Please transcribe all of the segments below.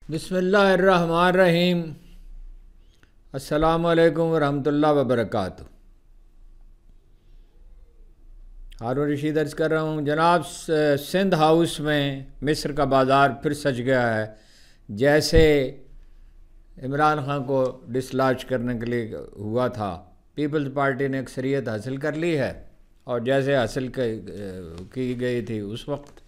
बिस्मिल्लाहिर्रहमानिर्रहीम। अस्सलामु अलैकुम वरहमतुल्लाहि वबरकातुहू। हारून रशीद अर्ज़ कर रहा हूँ जनाब, सिंध हाउस में मिस्र का बाज़ार फिर सज गया है। जैसे इमरान खान को डिसलॉज करने के लिए हुआ था, पीपल्स पार्टी ने अक्सरियत हासिल कर ली है, और जैसे हासिल की गई थी उस वक्त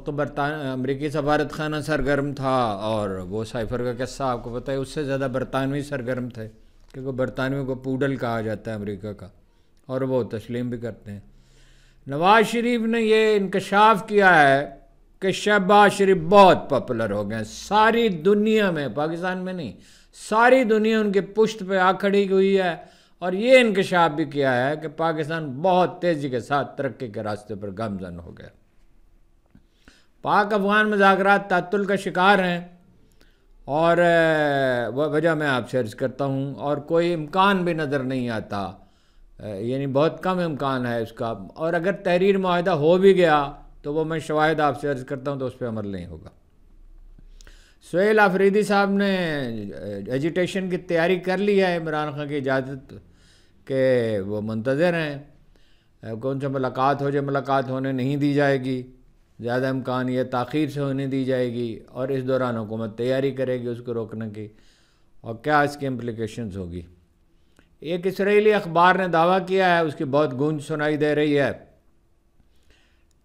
तो अमरीकी सफारत खाना सरगर्म था, और वो साइफर का किस्सा आपको पता है, उससे ज़्यादा बरतानवी सरगर्म थे, क्योंकि बरतानवी को पूडल कहा जाता है अमेरिका का, और वो तस्लीम भी करते हैं। नवाज शरीफ ने ये इंकशाफ किया है कि शहबाज शरीफ बहुत पॉपुलर हो गए सारी दुनिया में, पाकिस्तान में नहीं, सारी दुनिया उनके पुश्त पे आ खड़ी हुई है। और ये इंकशाफ भी किया है कि पाकिस्तान बहुत तेज़ी के साथ तरक्की के रास्ते पर गामजन हो गया। पाक अफगान मज़ाकरात तातुल का शिकार हैं, और वजह मैं आपसे अर्ज़ करता हूँ, और कोई इम्कान भी नज़र नहीं आता, यानी बहुत कम इम्कान है उसका। और अगर तहरीर मुआहदा हो भी गया तो वो मैं शवाहिद आपसे अर्ज़ करता हूँ तो उस पर अमल नहीं होगा। सुहेल आफरीदी साहब ने एजिटेशन की तैयारी कर ली है, इमरान खान की इजाज़त के वो मुंतज़र हैं। कौन सा मुलाकात हो जाए, मुलाकात होने नहीं दी जाएगी, ज़्यादा इम्कान ये ताख़ीर से होने दी जाएगी, और इस दौरान हुकूमत तैयारी करेगी उसको रोकने की, और क्या इसकी इम्प्लिकेशंस होगी। एक इसराइली अखबार ने दावा किया है, उसकी बहुत गूंज सुनाई दे रही है,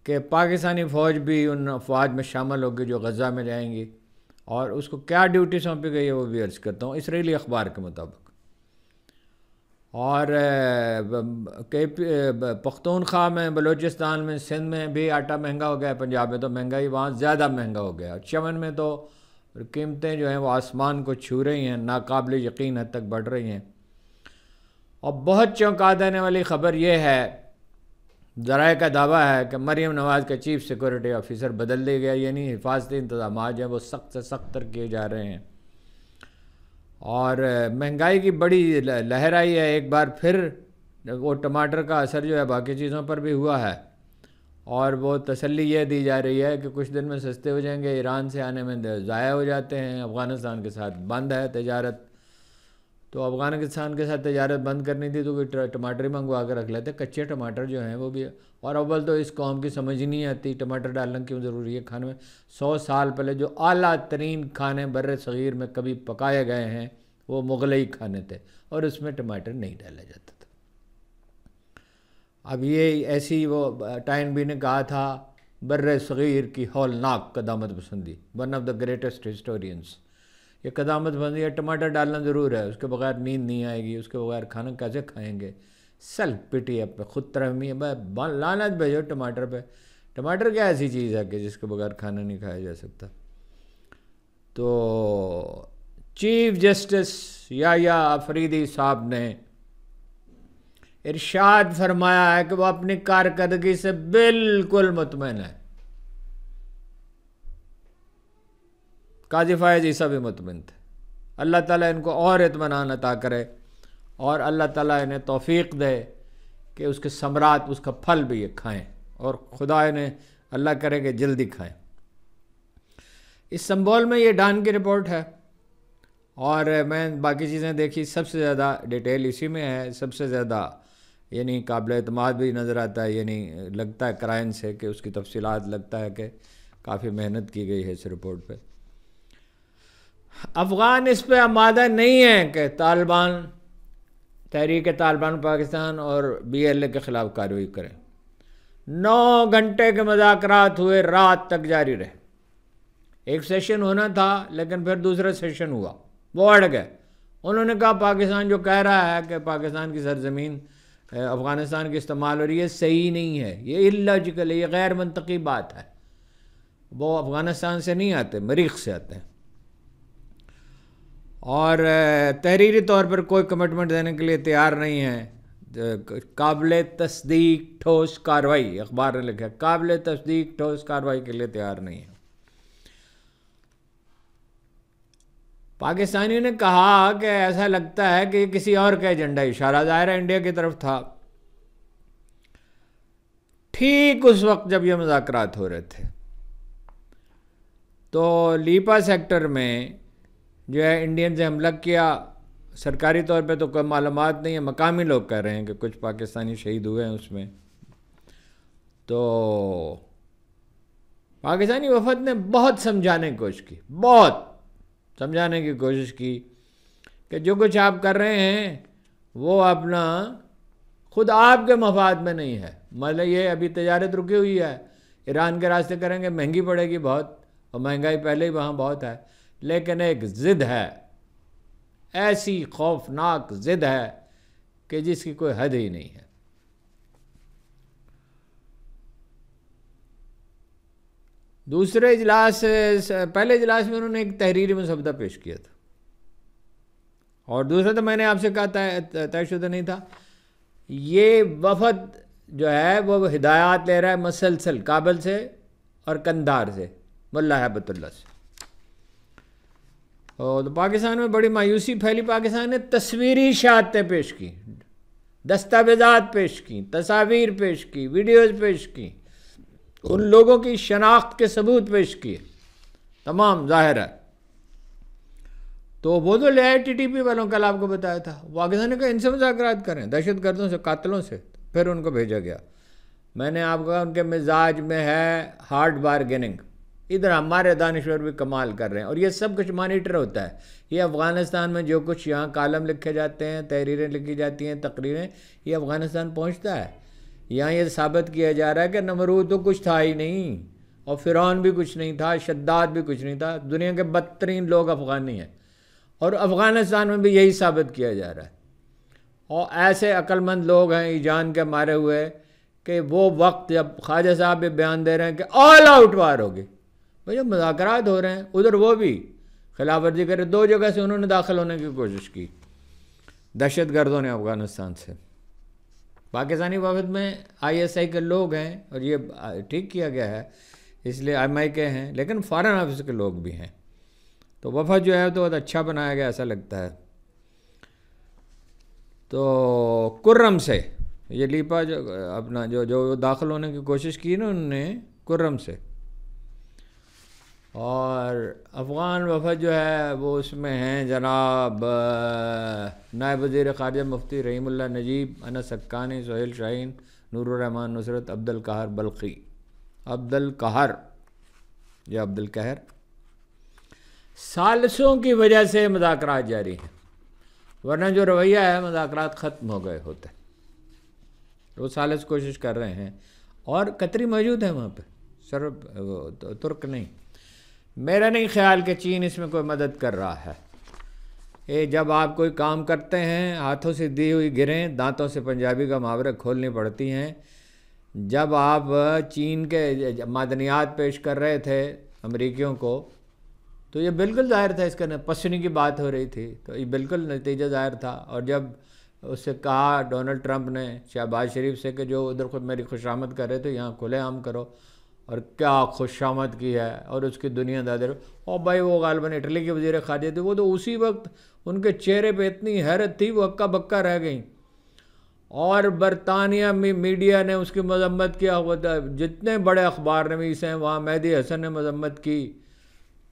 कि पाकिस्तानी फ़ौज भी उन अफवाज में शामिल होगी जो गज़ा में जाएंगी, और उसको क्या ड्यूटी सौंपी गई है वो भी अर्ज़ करता हूँ, इसराइली अखबार के मुताबिक। और पख्तूनख्वा में, बलूचिस्तान में, सिंध में भी आटा महंगा हो गया, पंजाब में तो महंगाई वहाँ ज़्यादा महंगा हो गया, चमन में तो कीमतें जो हैं वो आसमान को छू रही हैं, नाकाबिल यकीन हद तक बढ़ रही हैं। और बहुत चौंका देने वाली ख़बर यह है, ज़राए का दावा है कि मरीम नवाज़ का चीफ सिक्योरिटी ऑफिसर बदल दिया गया, यानी हिफाजती इंतज़ाम जो हैं वो सख्त से सख्त तर किए जा रहे हैं। और महंगाई की बड़ी लहर आई है एक बार फिर। वो टमाटर का असर जो है बाकी चीज़ों पर भी हुआ है, और वो तसल्ली ये दी जा रही है कि कुछ दिन में सस्ते हो जाएंगे, ईरान से आने में ज़ाया हो जाते हैं, अफ़गानिस्तान के साथ बंद है तजारत, तो अफ़गानिस्तान के साथ तजारत बंद करनी थी तो कोई टमाटर ही मंगवा कर रख लेते, कच्चे टमाटर जो हैं वो भी। और अव्वल तो इस कौम की समझ ही नहीं आती टमाटर डालना क्यों ज़रूरी है खाने में। 100 साल पहले जो आला तरीन खाने बर्रे सग़ीर में कभी पकाए गए हैं वो मुग़लई खाने थे, और उसमें टमाटर नहीं डाला जाता था। अब ये ऐसी वो टाइन बी ने कहा था, बर्रे सग़ीर की हौलनाक क़दामत पसंदी, one of the greatest historians. ये क़दामत पसंदी है, टमाटर डालना ज़रूर है, उसके बगैर नींद नहीं आएगी, उसके बगैर खाना कैसे खाएंगे। सेल्फ पिटी है, खुद तरहमी है, लानत भेजो टमाटर पे। टमाटर क्या ऐसी चीज़ है कि जिसके बगैर खाना नहीं खाया जा सकता। तो चीफ जस्टिस याह्या अफरीदी साहब ने इरशाद फरमाया है कि वह अपनी कारकर्दगी से बिल्कुल मुतमईन है। काजी फ़ायज़ ईसा भी मुतमईन थे। अल्लाह ताला इनको और इत्मीनान अता करे, और अल्लाह ताला इन्हें तौफ़ीक़ दे कि उसके समरात, उसका फल भी ये खाएँ, और खुदा इन्हें अल्लाह करे कि जल्दी खाएँ। इस संबोल में ये डान की रिपोर्ट है, और मैं बाकी चीज़ें देखी, सबसे ज़्यादा डिटेल इसी में है, सबसे ज़्यादा यानी काबिल एतमाद भी नज़र आता है, यानी लगता है क्राइम से कि उसकी तफसीलात लगता है कि काफ़ी मेहनत की गई है इस रिपोर्ट पे। अफ़गान इस पर आमादा नहीं है कि तालिबान, तहरीक तालिबान पाकिस्तान और BLA के ख़िलाफ़ कार्रवाई करें। 9 घंटे के मुज़ाकरात हुए, रात तक जारी रहे। एक सेशन होना था लेकिन फिर दूसरा सेशन हुआ, वो अड़ गए। उन्होंने कहा पाकिस्तान जो कह रहा है कि पाकिस्तान की सरजमीन अफ़गानिस्तान की इस्तेमाल हो रही है, सही नहीं है, ये इलॉजिकल है, ये गैर मंतकी बात है। वो अफ़गानिस्तान से नहीं आते, मरीख से आते हैं, और तहरीरी तौर पर कोई कमिटमेंट देने के लिए तैयार नहीं है। काबिल तस्दीक ठोस कार्रवाई, अखबार ने लिखा, काबिल तस्दीक ठोस कार्रवाई के लिए तैयार नहीं है। पाकिस्तानी ने कहा कि ऐसा लगता है कि किसी और का एजेंडा, इशारा ज़ाहिर है इंडिया की तरफ था। ठीक उस वक्त जब ये मुज़ाकरात हो रहे थे, तो लीपा सेक्टर में जो है इंडियन से हमला किया। सरकारी तौर पे तो कोई मालूमात नहीं है, मकामी लोग कह रहे हैं कि कुछ पाकिस्तानी शहीद हुए हैं उसमें। तो पाकिस्तानी वफद ने बहुत समझाने की कोशिश की, बहुत समझाने की कोशिश की कि जो कुछ आप कर रहे हैं वो अपना खुद आपके मफाद में नहीं है। मतलब ये अभी तजारत रुकी हुई है, ईरान के रास्ते करेंगे, महंगी पड़ेगी बहुत, और महंगाई पहले ही वहाँ बहुत है, लेकिन एक ज़िद है, ऐसी खौफनाक ज़िद है कि जिसकी कोई हद ही नहीं है। दूसरे इजलास, पहले इजलास में उन्होंने एक तहरीरी मसवदा पेश किया था, और दूसरा तो मैंने आपसे कहा तयशुदा नहीं था। ये वफद जो है वो हिदायत ले रहा है मसलसल काबल से और कंधार से, मुल्ला हैबतुल्ला से। और तो पाकिस्तान में बड़ी मायूसी फैली। पाकिस्तान ने तस्वीरी शहादतें पेश की, दस्तावेजात पेश की, तस्वीर पेश की, वीडियोज़ पेश की, उन लोगों की शनाख्त के सबूत पेश किए, तमाम ज़ाहिर है। तो वो तो ले आए TTP वालों, कल आपको बताया था। पाकिस्तान ने कहा इनसे मुज़ाकरात करें, दहशतगर्दों से, कातिलों से। फिर उनको भेजा गया। मैंने आपको कहा उनके मिजाज में है हार्ड बारगेनिंग। इधर हमारे दानिश्वर भी कमाल कर रहे हैं, और ये सब कुछ मॉनिटर होता है। ये अफ़गानिस्तान में जो कुछ यहाँ कालम लिखे जाते हैं, तहरीरें लिखी जाती हैं, तकरीरें, ये अफ़गानिस्तान पहुँचता है। यहाँ ये साबित किया जा रहा है कि नमरूद तो कुछ था ही नहीं, और फ़िरौन भी कुछ नहीं था, शद्दाद भी कुछ नहीं था। दुनिया के बदतरीन लोग अफ़गानी हैं, और अफ़गानिस्तान में भी यही साबित किया जा रहा है। और ऐसे अक्लमंद लोग हैं ईजान के मारे हुए कि वो वक्त जब ख्वाजा साहब भी बयान दे रहे हैं कि ऑल आउट वार होगी, भाई जब मुज़ाकरात हो रहे हैं उधर वो भी खिलाफ वर्जी करे। 2 जगह से उन्होंने दाखिल होने की कोशिश की, दहशतगर्दों ने अफ़गानिस्तान से। पाकिस्तानी वफद में ISI के लोग हैं, और ये ठीक किया गया है, इसलिए MI के हैं, लेकिन फ़ॉरेन ऑफिस के लोग भी हैं। तो वफद जो है तो बहुत अच्छा बनाया गया ऐसा लगता है। तो कुर्रम से ये लीपा जो अपना जो दाखिल होने की कोशिश की ना उन्होंने, कुर्रम से। और अफ़गान वफद जो है वो उसमें हैं जनाब नायब वज़ीर ख़ारिजा मुफ्ती रहीमुल्लाह नजीब, अनस हक्कानी, सोहेल शाहीन, नूरुर रहमान नुसरत, अब्दुल कहर बल्खी, अब्दुल कहर या अब्दुल कहर। सालसों की वजह से मुज़ाकरात जारी हैं, वरना जो रवैया है मुज़ाकरात ख़त्म हो गए होते। वो सालस कोशिश कर रहे हैं, और कतरी मौजूद है वहाँ पे, सिर्फ तुर्क नहीं। मेरा नहीं ख्याल कि चीन इसमें कोई मदद कर रहा है। ये जब आप कोई काम करते हैं, हाथों से दी हुई गिरें दांतों से, पंजाबी का मुहावरा, खोलनी पड़ती हैं। जब आप चीन के मादनियात पेश कर रहे थे अमरीकियों को, तो ये बिल्कुल ज़ाहिर था, इसका पसनी की बात हो रही थी, तो ये बिल्कुल नतीजा ज़ाहिर था। और जब उससे कहा डोनाल्ड ट्रंप ने शहबाज शरीफ से कि जो उधर खुद मेरी खुशामद कर रहे थे यहाँ खुलेआम करो, और क्या खुशामद की है, और उसकी दुनियादारी। और भाई वो गालिबन इटली के वज़ीर ख़ारिजा थे, वो तो उसी वक्त उनके चेहरे पे इतनी हैरत थी वो हक्का बक्का रह गई। और बरतानिया में मीडिया ने उसकी मजम्मत किया, जितने बड़े अखबार नवीस हैं वहाँ मेहदी हसन ने मजम्मत की।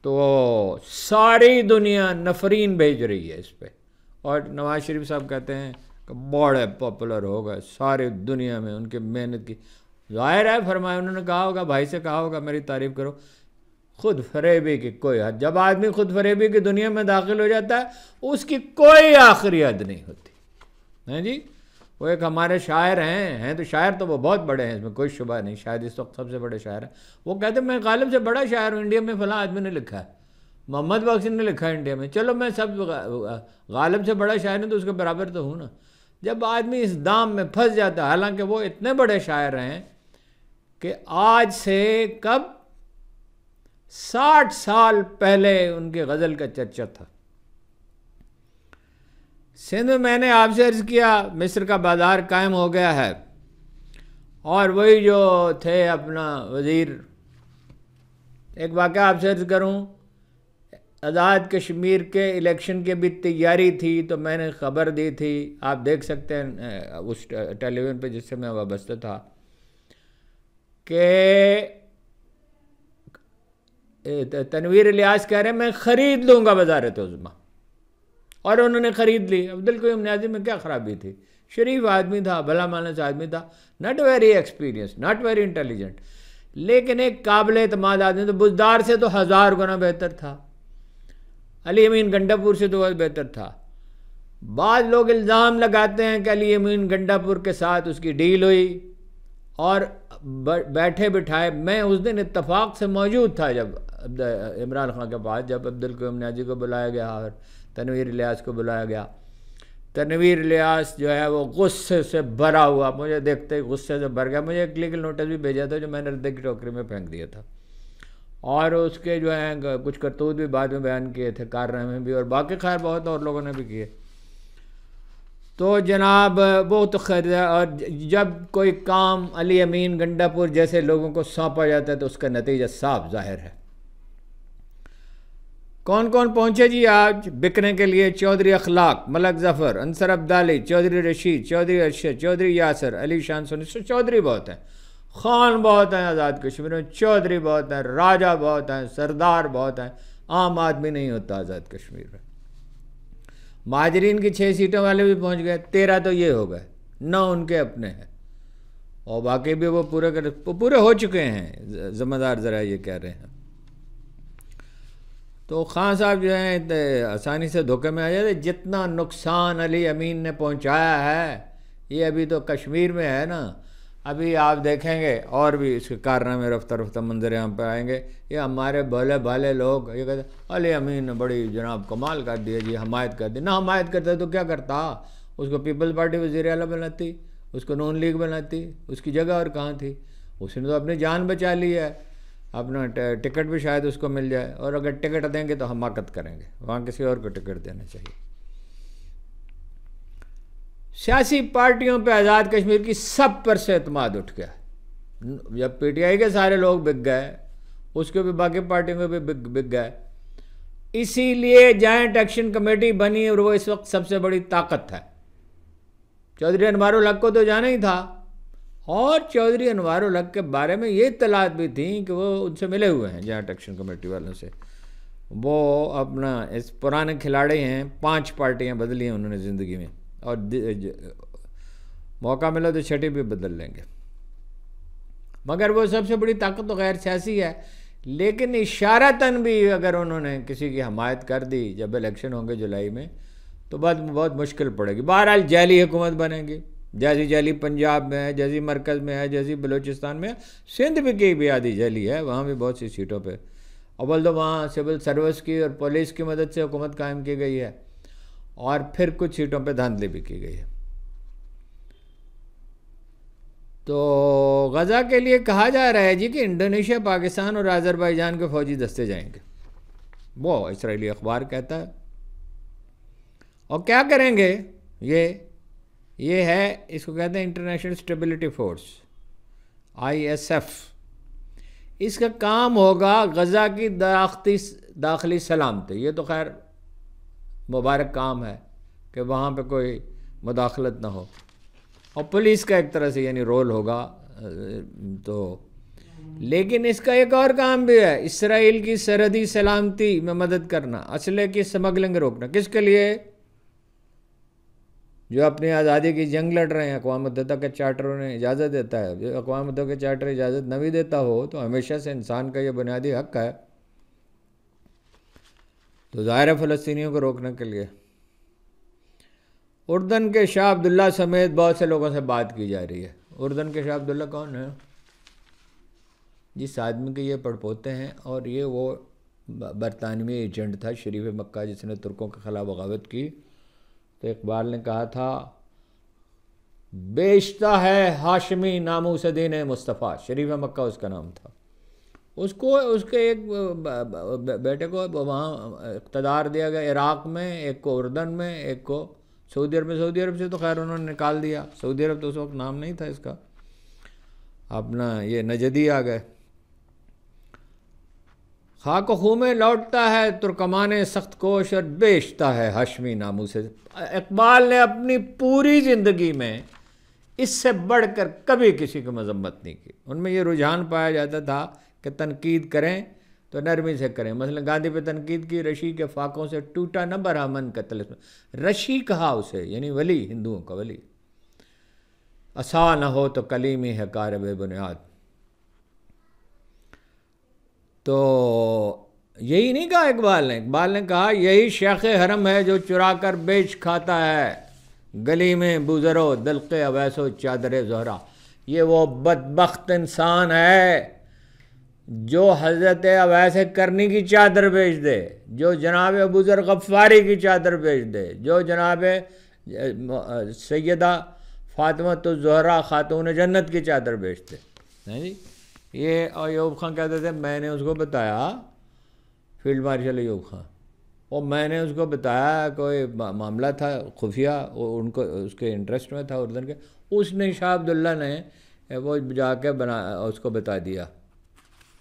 तो सारी दुनिया नफरीन भेज रही है इस पर, और नवाज शरीफ साहब कहते हैं कि बड़े पॉपुलर हो गए सारी दुनिया में उनकी मेहनत की। ज़ाहिर है फरमाया, उन्होंने कहा होगा, भाई से कहा होगा मेरी तारीफ़ करो। खुद फरेबी की कोई हद, जब आदमी खुद फरेबी की दुनिया में दाखिल हो जाता है उसकी कोई आखिरी हद नहीं होती है जी। वो एक हमारे शायर हैं तो शायर तो वो बहुत बड़े हैं, इसमें कोई शुबा नहीं, शायद इस वक्त सबसे बड़े शायर हैं। वो कहते हैं मैं गालिब से बड़ा शायर हूँ, इंडिया में फलां आदमी ने लिखा है, मोहम्मद बख्शी ने लिखा है इंडिया में, चलो मैं सब गालिब से बड़ा शायर हूँ तो उसके बराबर तो हूँ ना। जब आदमी इस दाम में फंस जाता है, हालांकि वो इतने बड़े शायर हैं कि आज से कब 60 साल पहले उनकी गज़ल का चर्चा था। सिंध में मैंने आपसे अर्ज़ किया मिस्र का बाज़ार कायम हो गया है, और वही जो थे अपना वज़ीर, एक वाक़या आपसे अर्ज़ करूं, आज़ाद कश्मीर के इलेक्शन की भी तैयारी थी तो मैंने ख़बर दी थी, आप देख सकते हैं उस टेलीविज़न पे जिससे मैं वाबस्ता था, कि तनवीर इलियास कह रहे हैं मैं ख़रीद लूँगा वज़ारत उज़्मा, और उन्होंने ख़रीद ली। अब्दुल कयूम नियाज़ी में क्या ख़राबी थी? शरीफ आदमी था, भला मानस आदमी था, not very experience, not very intelligent, लेकिन एक काबिल एतमाद आदमी। तो बुज़दार से तो 1000 गुना बेहतर था, अली अमीन गंडापुर से तो बहुत बेहतर था। बाद लोग इल्ज़ाम लगाते हैं कि अली अमीन गंडापुर के साथ उसकी डील हुई और बैठे बिठाए। मैं उस दिन इत्तफाक से मौजूद था जब इमरान खान के पास, जब अब्दुल कयूम नियाज़ी को बुलाया गया और तनवीर इलियास को बुलाया गया। तनवीर इलियास जो है वो गुस्से से भरा हुआ, मुझे देखते ही गुस्से से भर गया। मुझे एक लीगल नोटिस भी भेजा था जो मैंने रद्द की टोकरी में फेंक दिया था, और उसके जो है कुछ करतूत भी बाद में बयान किए थे, कारनामे भी, और बाकी खैर बहुत और लोगों ने भी किए। तो जनाब वो तो खैर, और जब कोई काम अली अमीन गंडापुर जैसे लोगों को सौंपा जाता है तो उसका नतीजा साफ जाहिर है। कौन कौन पहुँचे जी आज बिकने के लिए? चौधरी अखलाक, मलक ज़फ़र, अंसर अब्दाली, चौधरी रशीद, चौधरी अरशद, चौधरी यासर, अली शान सोनी। चौधरी बहुत हैं, खान बहुत हैं आज़ाद कश्मीर में, चौधरी बहुत हैं, राजा बहुत हैं, सरदार बहुत हैं। आम आदमी नहीं होता आज़ाद कश्मीर में। महाजरीन की 6 सीटों वाले भी पहुंच गए, 13 तो ये हो गए, 9 उनके अपने हैं, और बाकी भी वो पूरे हो चुके हैं, ज़िम्मेदार ज़रा ये कह रहे हैं। तो खान साहब जो हैं आसानी से धोखे में आ जाते। जितना नुकसान अली अमीन ने पहुंचाया है ये अभी तो कश्मीर में है ना, अभी आप देखेंगे और भी इसके कारनामे रफ्ता रफ्ता मंजर यहाँ पर आएंगे। ये हमारे भले भाले लोग ये कहते अली अमीन ने बड़ी जनाब कमाल कर दिया जी, हमायत कर दी। ना हमायत करता तो क्या करता? उसको पीपल्स पार्टी वज़ीर आला बनाती, उसको नून लीग बनाती, उसकी जगह और कहाँ थी? उसने तो अपनी जान बचा ली है, अपना टिकट भी शायद उसको मिल जाए, और अगर टिकट देंगे तो हमाकत करेंगे, वहाँ किसी और को टिकट देना चाहिए। सियासी पार्टियों पे आज़ाद कश्मीर की सब पर से एतमाद उठ गया। जब पीटीआई के सारे लोग बिक गए, उसके भी बाकी पार्टियों के भी बिक गए। इसीलिए जॉइंट एक्शन कमेटी बनी और वो इस वक्त सबसे बड़ी ताकत है। चौधरी अनवारुल हक को तो जाना ही था, और चौधरी अनवारुल हक के बारे में ये इत्तलात भी थी कि वो उनसे मिले हुए हैं जॉइंट एक्शन कमेटी वालों से। वो अपना इस पुराने खिलाड़ी हैं, 5 पार्टियां बदली हैं उन्होंने ज़िंदगी में, और मौका मिला तो 6ठी भी बदल लेंगे। मगर वो सबसे बड़ी ताकत तो गैर सियासी है, लेकिन इशारतन भी अगर उन्होंने किसी की हमायत कर दी जब इलेक्शन होंगे जुलाई में, तो बहुत मुश्किल पड़ेगी। बहरहाल जाली हुकूमत बनेगी, जैसी जाली पंजाब में है, जैसी मरकज़ में है, जैसी बलूचिस्तान में है, सिंध में की भी आधी जाली है, वहाँ भी बहुत सी सीटों पे। अव्वल तो वहाँ सिविल सर्विस की और पुलिस की मदद से हुकूमत कायम की गई है, और फिर कुछ सीटों पे धांधली भी की गई है। तो गज़ा के लिए कहा जा रहा है जी कि इंडोनेशिया, पाकिस्तान और अज़रबैजान के फ़ौजी दस्ते जाएंगे, वो इसराइली अखबार कहता है। और क्या करेंगे? ये है, इसको कहते हैं इंटरनेशनल स्टेबिलिटी फोर्स, ISF। इसका काम होगा गज़ा की दाखिली सलामती। ये तो खैर मुबारक काम है कि वहाँ पे कोई मुदाखलत ना हो, और पुलिस का एक तरह से यानी रोल होगा। तो लेकिन इसका एक और काम भी है, इसराइल की सरहदी सलामती में मदद करना, असले की स्मगलिंग रोकना। किसके लिए? जो अपनी आज़ादी की जंग लड़ रहे हैं। अक़वाम मुत्तहिदा के चार्टर उन्हें इजाज़त देता है। जो अक़वाम मुत्तहिदा के चार्टर इजाज़त न भी देता हो तो हमेशा से इंसान का ये बुनियादी हक़ है। तो ज़ाहिर है फ़लस्तीनियों को रोकने के लिए उर्दन के शाह अब्दुल्ला समेत बहुत से लोगों से बात की जा रही है। उर्दन के शाह अब्दुल्ला कौन है? जिस आदमी के ये पड़पोते हैं, और ये वो बरतानवी एजेंट था शरीफ मक्का जिसने तुर्कों के ख़िलाफ़ बगावत की। तो इकबाल ने कहा था, बेचता है हाशमी नामूसदीन मुस्तफ़ा, शरीफ मक्का उसका नाम था। उसको उसके एक बेटे को वहाँ इक़्तिदार दिया गया इराक़ में, एक को उर्दन में, एक को सऊदी अरब में। सऊदी अरब से तो खैर उन्होंने निकाल दिया, सऊदी अरब तो उस वक्त नाम नहीं था इसका, अपना ये नजदी आ गए। खाक खूह में लौटता है तुर्कमान सख्त कोश और बेचता है हाशमी नामू से। इकबाल ने अपनी पूरी ज़िंदगी में इससे बढ़कर कभी किसी की मजम्मत नहीं की। उनमें ये रुझान पाया जाता था कि तनकीद करें तो नरमी से करें। मसलन गांधी पे तनकीद की, रशी के फाकों से टूटा न बरहमन का तिलिस्म। रशी कहा उसे, यानी वली, हिंदुओं का वली। असा न हो तो कलीमी है कार बेबुनियाद। तो यही नहीं कहा इकबाल ने कहा यही शेख हरम है जो चुरा कर बेच खाता है गली में बुजरो दलके अवैसो चादर ज़हरा। ये वो बदबख्त इंसान है जो हज़रत अवैस करनी की चादर बेच दे, जो जनाब अबूज़र गफ़ारी की चादर बेच दे, जो जनाब सैयदा फ़ातिमा तो ज़हरा खातून जन्नत की चादर बेच दे। हैं जी, ये अयूब खान कहते थे मैंने उसको बताया, फील्ड मार्शल अयूब खान, और मैंने उसको बताया कोई मामला था खुफिया, उनको उसके इंटरेस्ट में था उर्दन के, उसने शाह अब्दुल्ला ने वो जाके उसको बता दिया,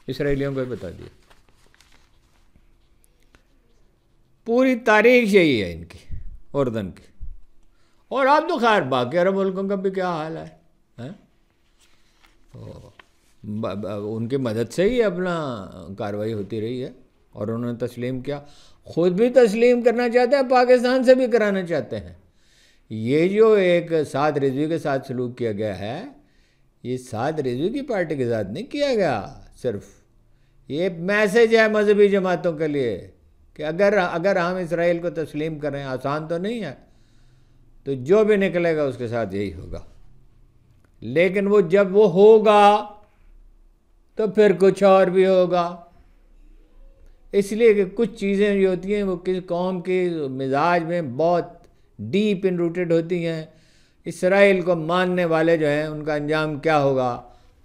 इसराइलियों को बता दिया। पूरी तारीख यही है इनकी उर्दन की। और अब तो खैर बाकी अरब मुल्कों का भी क्या हाल है, हैं? उनकी मदद से ही अपना कार्रवाई होती रही है और उन्होंने तस्लीम किया, ख़ुद भी तस्लीम करना चाहते हैं, पाकिस्तान से भी कराना चाहते हैं। ये जो एक साद रिजवी के साथ सलूक किया गया है, ये साद रिजवी की पार्टी के साथ नहीं किया गया, सिर्फ ये मैसेज है मजहबी जमातों के लिए कि अगर हम इसराइल को तस्लीम करें, आसान तो नहीं है, तो जो भी निकलेगा उसके साथ यही होगा। लेकिन वो जब वो होगा तो फिर कुछ और भी होगा, इसलिए कि कुछ चीज़ें जो होती हैं वो किस कौम के मिजाज में बहुत डीप इन रूटेड होती हैं। इसराइल को मानने वाले जो हैं उनका अंजाम क्या होगा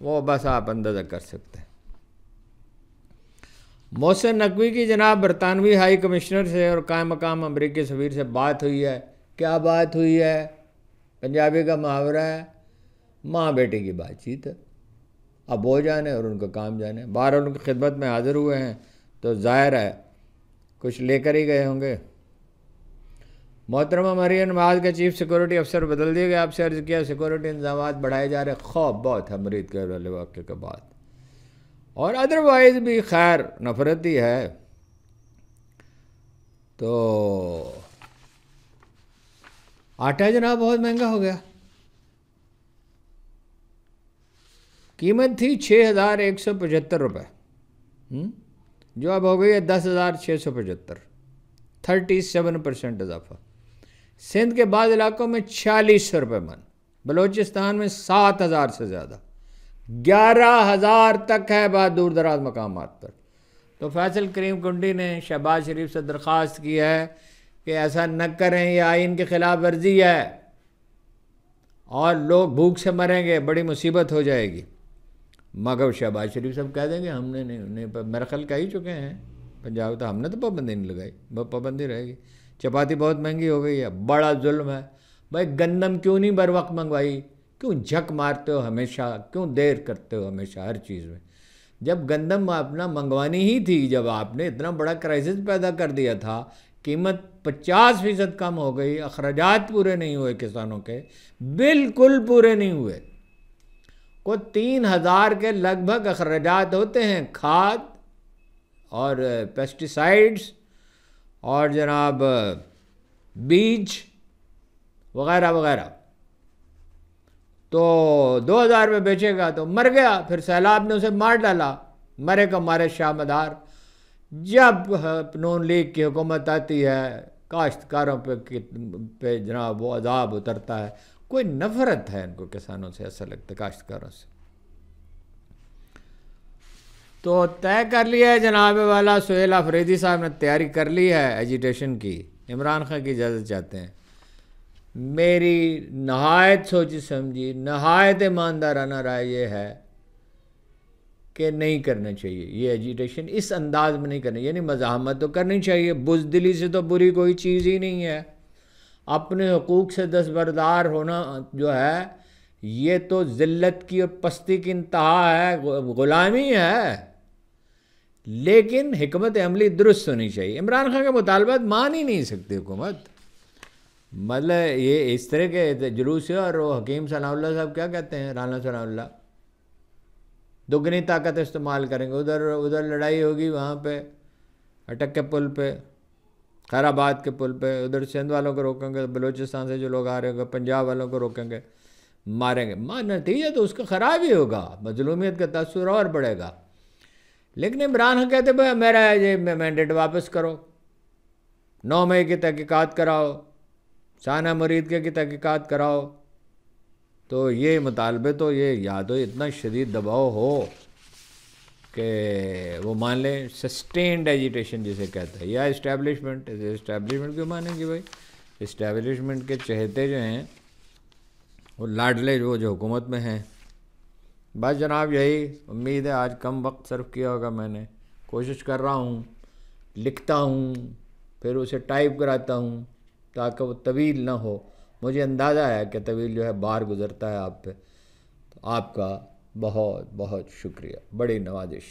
वो बस आप अंदाज़ा कर सकते हैं। मोहसिन नकवी की जनाब बरतानवी हाई कमिश्नर से और कायम मकाम अमरीकी सफ़ीर से बात हुई है। क्या बात हुई है? पंजाबी का मुहावरा है, माँ बेटी की बातचीत है। अब वो जाने और उनका काम जाने। बाहर उनकी खिदमत में हाज़िर हुए हैं तो ज़ाहिर है कुछ लेकर ही गए होंगे। मोहतरमा मरियम नवाज़ के चीफ सिक्योरिटी अफसर बदल दिए गए। आपसे अर्ज़ किया सिक्योरिटी इंतजाम बढ़ाए जा रहे, खौफ बहुत है मरीद के वाले वाक़े के बाद, और अदरवाइज़ भी खैर नफरत ही है। तो आटा जनाब बहुत महंगा हो गया, कीमत थी 6,175 रुपये, जो अब हो गई है 10,675, 37% इजाफा। सिंध के बाद इलाकों में 4600 रुपये मन, बलूचिस्तान में 7,000 से ज़्यादा, 11,000 तक है बात दूर दराज मकामात पर। तो फैसल करीम कुंडी ने शहबाज शरीफ से दरख्वास्त की है कि ऐसा न करें, यह आइन की खिलाफ वर्जी है और लोग भूख से मरेंगे, बड़ी मुसीबत हो जाएगी। मगर शहबाज शरीफ सब कह देंगे हमने नहीं मेरा ख्याल कह ही चुके हैं पंजाब, तो हमने तो पाबंदी नहीं लगाई, पाबंदी रहेगी। चपाती बहुत महंगी हो गई है, बड़ा जुल्म है। भाई गंदम क्यों नहीं बर वक्त मंगवाई? क्यों झक मारते हो हमेशा, क्यों देर करते हो हमेशा हर चीज़ में? जब गंदम अपना मंगवानी ही थी, जब आपने इतना बड़ा क्राइसिस पैदा कर दिया था, कीमत 50% कम हो गई, अखराजात पूरे नहीं हुए किसानों के, बिल्कुल पूरे नहीं हुए। को 3,000 के लगभग अखराजात होते हैं, खाद और पेस्टिसाइड्स और जनाब बीज वगैरह वगैरह। तो 2,000 में बेचेगा तो मर गया, फिर सैलाब ने उसे मार डाला, मरे को मारे शाह मदार। जब नून लीग की हुकूमत आती है, काश्तकारों पे जनाब वो अजाब उतरता है। कोई नफरत है इनको किसानों से, ऐसा लगता है काश्तकारों से। तो तय कर लिया है जनाब वाला सुहेल अफरीदी साहब ने, तैयारी कर ली है एजिटेशन की। इमरान खान की इजाज़त चाहते हैं। मेरी नहायत सोची समझी, नहायत ईमानदाराना राय ये है कि नहीं करना चाहिए ये एजिटेशन, इस अंदाज में नहीं करनी। यानी मज़ाहमत तो करनी चाहिए, बुज़दिली से तो बुरी कोई चीज़ ही नहीं है। अपने हुकूक से दस्तबरदार होना जो है, ये तो ज़िल्लत की और पस्ती की इंतहा है, ग़ुलामी है। लेकिन हिकमत अमली दुरुस्त होनी चाहिए। इमरान खान के मुतालबात मान ही नहीं सकती हुकूमत। मतलब ये इस तरह के जुलूस है। और वो हकीम सनाउल्लाह साहब क्या कहते हैं, राना सनाउल्लाह, दुगनी ताकत इस्तेमाल करेंगे। उधर उधर लड़ाई होगी वहाँ पे अटक के पुल पे, खैराबाद के पुल पे, उधर सिंध वालों को रोकेंगे, बलूचिस्तान से जो लोग आ रहे होंगे पंजाब वालों को रोकेंगे, मारेंगे। नतीजा तो उसका ख़राब ही होगा, मजलूमियत का तसव्वुर और बढ़ेगा। लेकिन इमरान खान कहते भाई मेरा ये मैंडेट वापस करो, 9 मई की तहकीकात कराओ, साना मुरीद की तहकीकात कराओ। तो ये मुतालबे तो ये या तो इतना शदीद दबाव हो कि वो मान लें, सस्टेन्ड एजिटेशन जिसे कहते हैं, या इस्टेब्लिशमेंट क्यों मानेंगे भाई? इस्टेब्लिशमेंट के चहेते जो हैं वो लाडले जो हुकूमत में हैं। बस जनाब यही उम्मीद है। आज कम वक्त सर्व किया होगा मैंने, कोशिश कर रहा हूँ, लिखता हूँ फिर उसे टाइप कराता हूँ ताकि वो तवील ना हो। मुझे अंदाज़ा है कि तवील जो है बार गुज़रता है आप पे। तो आपका बहुत बहुत शुक्रिया, बड़ी नवाजिश।